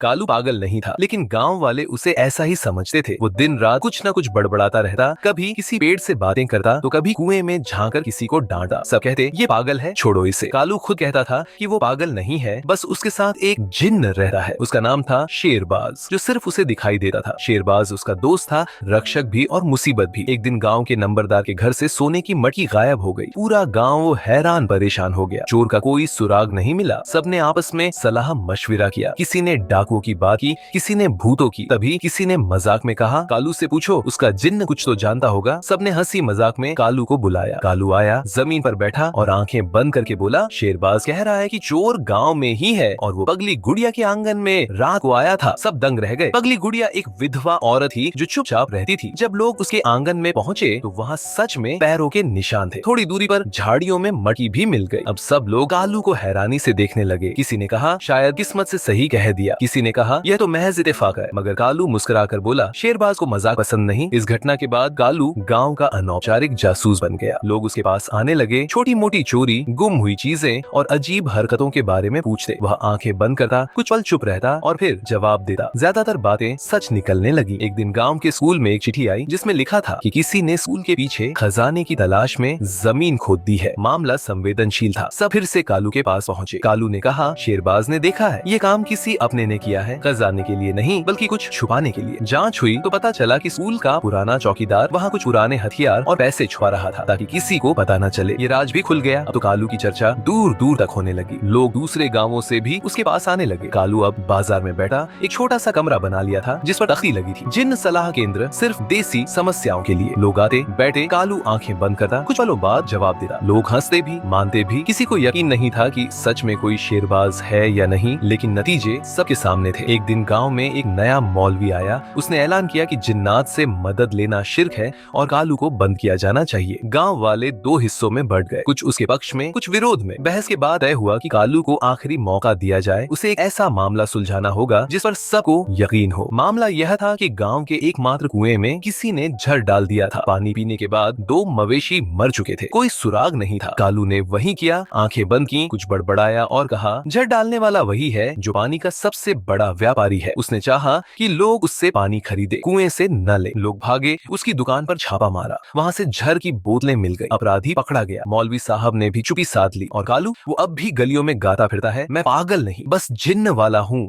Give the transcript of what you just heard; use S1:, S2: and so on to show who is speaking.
S1: कालू पागल नहीं था, लेकिन गांव वाले उसे ऐसा ही समझते थे। वो दिन रात कुछ न कुछ बड़बड़ाता रहता, कभी किसी पेड़ से बातें करता तो कभी कुएं में झांककर किसी को डांटा। सब कहते ये पागल है, छोड़ो इसे। कालू खुद कहता था कि वो पागल नहीं है, बस उसके साथ एक जिन्न रहता है। उसका नाम था शेरबाज, जो सिर्फ उसे दिखाई देता था। शेरबाज उसका दोस्त था, रक्षक भी और मुसीबत भी। एक दिन गांव के नंबरदार के घर से सोने की मटकी गायब हो गई। पूरा गांव हैरान परेशान हो गया। चोर का कोई सुराग नहीं मिला। सबने आपस में सलाह मशविरा किया। किसी ने डाकुओं की बात की, किसी ने भूतों की। तभी किसी ने मजाक में कहा, कालू से पूछो, उसका जिन्न कुछ तो जानता होगा। सबने हंसी मजाक में कालू को बुलाया। कालू आया, जमीन पर बैठा और आंखें बंद करके बोला, शेरबाज कह रहा है कि चोर गांव में ही है और वो पगली गुड़िया के आंगन में रात को आया था। सब दंग रह गए। पगली गुड़िया एक विधवा औरत थी जो चुपचाप रहती थी। जब लोग उसके आंगन में पहुंचे तो वहाँ सच में पैरों के निशान थे। थोड़ी दूरी पर झाड़ियों में मटकी भी मिल गई। अब सब लोग कालू को हैरानी से देखने लगे। किसी ने कहा, शायद किस्मत से सही कह दिया। किसी ने कहा, यह तो महज इत्तेफाक है। मगर कालू मुस्कुराकर बोला, शेरबाज को मजाक पसंद नहीं। इस घटना के बाद कालू गांव का अनौपचारिक जासूस बन गया। लोग उसके पास आने लगे, छोटी मोटी चोरी, गुम हुई चीजें और अजीब हरकतों के बारे में पूछते। वह आंखें बंद करता, कुछ पल चुप रहता और फिर जवाब देता। ज्यादातर बातें सच निकलने लगी। एक दिन गांव के स्कूल में एक चिट्ठी आई जिसमें लिखा था कि किसी ने स्कूल के पीछे खजाने की तलाश में जमीन खोद दी है। मामला संवेदनशील था। सब फिर से कालू के पास पहुंचे। कालू ने कहा, शेरबाज ने देखा है, ये काम किसी अपने ने किया है, खजाने के लिए नहीं बल्कि कुछ छुपाने के लिए। जांच हुई तो पता चला कि स्कूल का पुराना चौकीदार वहाँ कुछ पुराने हथियार और पैसे छुपा रहा था ताकि किसी को पता न चले। ये राज भी खुल गया। अब तो कालू की चर्चा दूर दूर तक होने लगी। लोग दूसरे गांवों से भी उसके पास आने लगे। कालू अब बाजार में बैठा एक छोटा सा कमरा बना लिया था जिस पर तख्ती लगी थी। जिन्न सलाह केंद्र, सिर्फ देसी समस्याओं के लिए। लोग आते बैठे, कालू आंखें बंद करता, कुछ पलों बाद जवाब देता। लोग हंसते भी, मानते भी। किसी को यकीन नहीं था कि सच में कोई शेरबाज है या नहीं, लेकिन नतीजे सबके सामने थे। एक दिन गांव में एक नया मौलवी आया। उसने ऐलान किया कि जिन्नात से मदद लेना शिर्क है और कालू को बंद किया जाना चाहिए। गांव वाले दो हिस्सों में बढ़ गए, कुछ उसके पक्ष में, कुछ विरोध में। बहस के बाद तय हुआ कि कालू को आखिरी मौका दिया जाए। उसे एक ऐसा मामला सुलझाना होगा जिस पर सबको यकीन हो। मामला यह था कि गांव के एकमात्र कुएं में किसी ने जहर डाल दिया था। पानी पीने के बाद दो मवेशी मर चुके थे। कोई सुराग नहीं था। कालू ने वही किया, आंखें बंद की, कुछ बड़बड़ाया और कहा, जहर डालने वाला वही है जो पानी का सबसे बड़ा व्यापारी है। उसने चाहा कि लोग उससे पानी खरीदे, कुएं से न ले। लोग भागे, उसकी दुकान पर छापा मारा। वहाँ से जहर की बोतलें मिल गई। अपराधी पकड़ा गया। मौलवी साहब ने भी चुप्पी साध ली और कालू वो अब भी गलियों में गाता फिरता है, मैं पागल नहीं, बस जिन्न वाला हूँ।